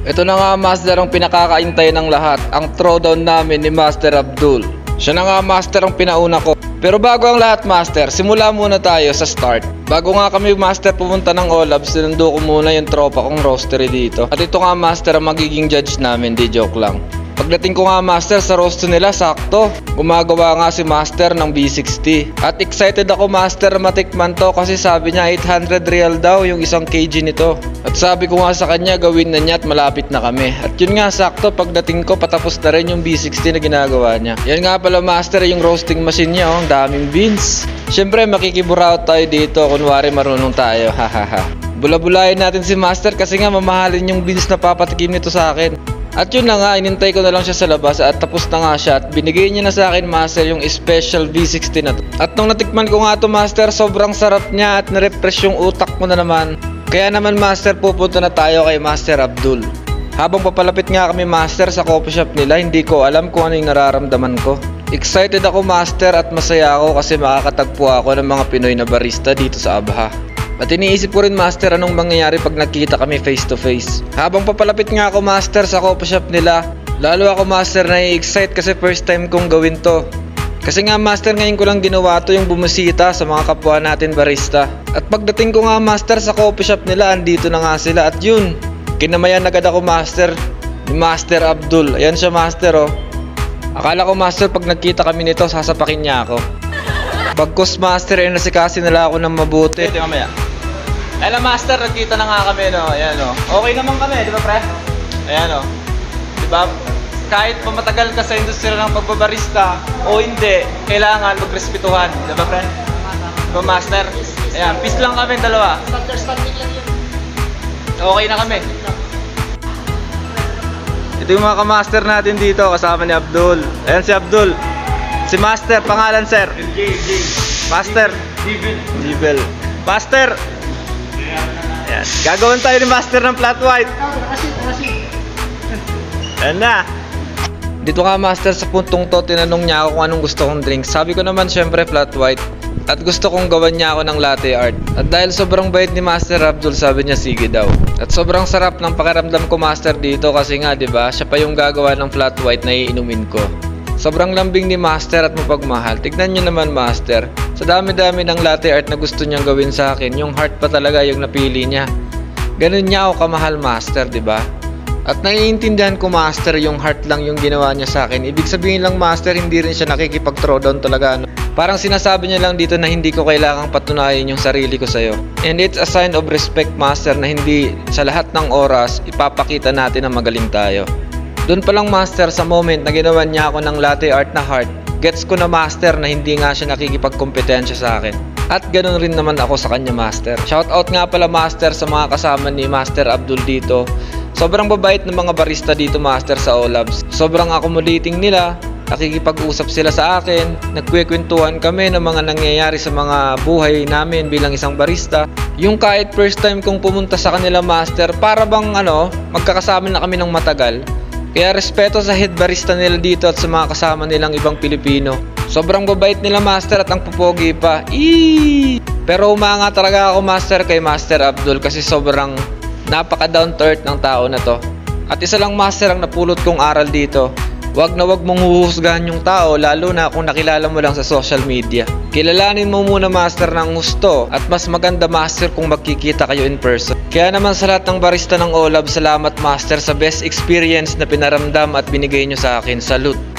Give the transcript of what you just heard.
Ito na nga master ang pinakakaintay ng lahat, ang throwdown namin ni Master Abdul. Siya na nga master ang pinauna ko. Pero bago ang lahat master, simula muna tayo sa start. Bago nga kami master pumunta ng Olabs, sinundo ko muna yung tropa kong roastery dito. At ito nga master ang magiging judge namin, di joke lang. Pagdating ko nga master sa roaster nila, sakto. Gumagawa nga si master ng B60. At excited ako master matikman to kasi sabi niya 800 real daw yung isang kg nito. At sabi ko nga sa kanya gawin na niya at malapit na kami. At yun nga sakto, pagdating ko patapos na rin yung B60 na ginagawa niya. Yan nga pala master yung roasting machine niya, ang daming beans. Syempre makikiburaot tayo dito, kunwari marunong tayo, hahaha. Bula-bulayin natin si master kasi nga mamahalin yung beans na papatikim nito sa akin. At yun na nga, inintay ko na lang siya sa labas at tapos na nga siya at binigay niya na sa akin master yung special V60 na to. At nung natikman ko nga to master, sobrang sarap niya at na-refresh yung utak ko na naman. Kaya naman master, pupunta na tayo kay Master Abdul. Habang papalapit nga kami master sa coffee shop nila, hindi ko alam kung ano yung nararamdaman ko. Excited ako master at masaya ako kasi makakatagpo ako ng mga Pinoy na barista dito sa Abha. At iniisip ko rin master anong mangyayari pag nakita kami face to face. Habang papalapit nga ako master sa coffee shop nila, lalo ako master na-excite kasi first time kong gawin to. Kasi nga master ngayon ko lang ginawa to, yung bumisita sa mga kapwa natin barista. At pagdating ko nga master sa coffee shop nila, andito na nga sila at yun, kinamayan agad ako master ni Master Abdul. Ayan siya master oh. Akala ko master pag nagkita kami nito sasapakin niya ako. Pagkos master ay nasikasi nila ako ng mabuti. Ito mamaya. Alam master, nagkita na nga kami no. Ayan o. Okay naman kami, di ba pre? Ayan o. Di ba? Kahit pa matagal ka sa industriya ng pagbabarista o hindi, kailangan magrespetuhan. Di ba pre? Di ba master? Ayan, peace lang kami dalawa. Understanding lang yun. Okay na kami. Ito yung mga kamaster natin dito kasama ni Abdul. Ayan si Abdul. Si Master, pangalan sir? Master? Jibel. Master! Ayan. Gagawin tayo ni Master ng flat white. Ayan na. Dito nga master sa puntong to, tinanong niya ako kung anong gusto kong drink. Sabi ko naman syempre flat white. At gusto kong gawan niya ako ng latte art. At dahil sobrang bait ni Master Abdul, sabi niya sige daw. At sobrang sarap ng pakiramdam ko master dito kasi nga 'di ba, siya pa yung gagawa ng flat white na iinumin ko. Sobrang lambing ni master at mapagmahal. Tignan nyo naman master, sa dami-dami ng latte art na gusto niyang gawin sa akin, yung heart pa talaga yung napili niya. Ganun niya ako kamahal master, 'di ba? At naiintindihan ko master, yung heart lang yung ginawa niya sa akin. Ibig sabihin lang master, hindi rin siya nakikipag-throwdown talaga. Parang sinasabi niya lang dito na hindi ko kailangang patunayan yung sarili ko sa'yo. And it's a sign of respect master na hindi sa lahat ng oras ipapakita natin na magaling tayo. Doon pa lang master, sa moment na ginawa niya ako ng latte art na heart, gets ko na master na hindi nga siya nakikipagkompetensya sa akin. At ganoon rin naman ako sa kanya master. Shoutout nga pala master sa mga kasama ni Master Abdul dito. Sobrang babait ng mga barista dito master sa Olabs. Sobrang accommodating nila. Nakikipag-usap sila sa akin. Nagkwekwentuhan kami ng mga nangyayari sa mga buhay namin bilang isang barista. Yung kahit first time kong pumunta sa kanila master, para bang magkakasama na kami ng matagal. Kaya respeto sa head barista nila dito at sa mga kasama nilang ibang Pilipino. Sobrang babait nila master at ang pupogi pa. Pero umanga talaga ako master kay Master Abdul kasi sobrang napaka down to earth ng tao na to. At isa lang master ang napulot kong aral dito. Wag na wag mong huhusgahan yung tao, lalo na kung nakilala mo lang sa social media. Kilalanin mo muna master ng gusto at mas maganda master kung magkikita kayo in person. Kaya naman sa lahat ng barista ng Olabs, salamat master sa best experience na pinaramdam at binigay nyo sa akin. Salute!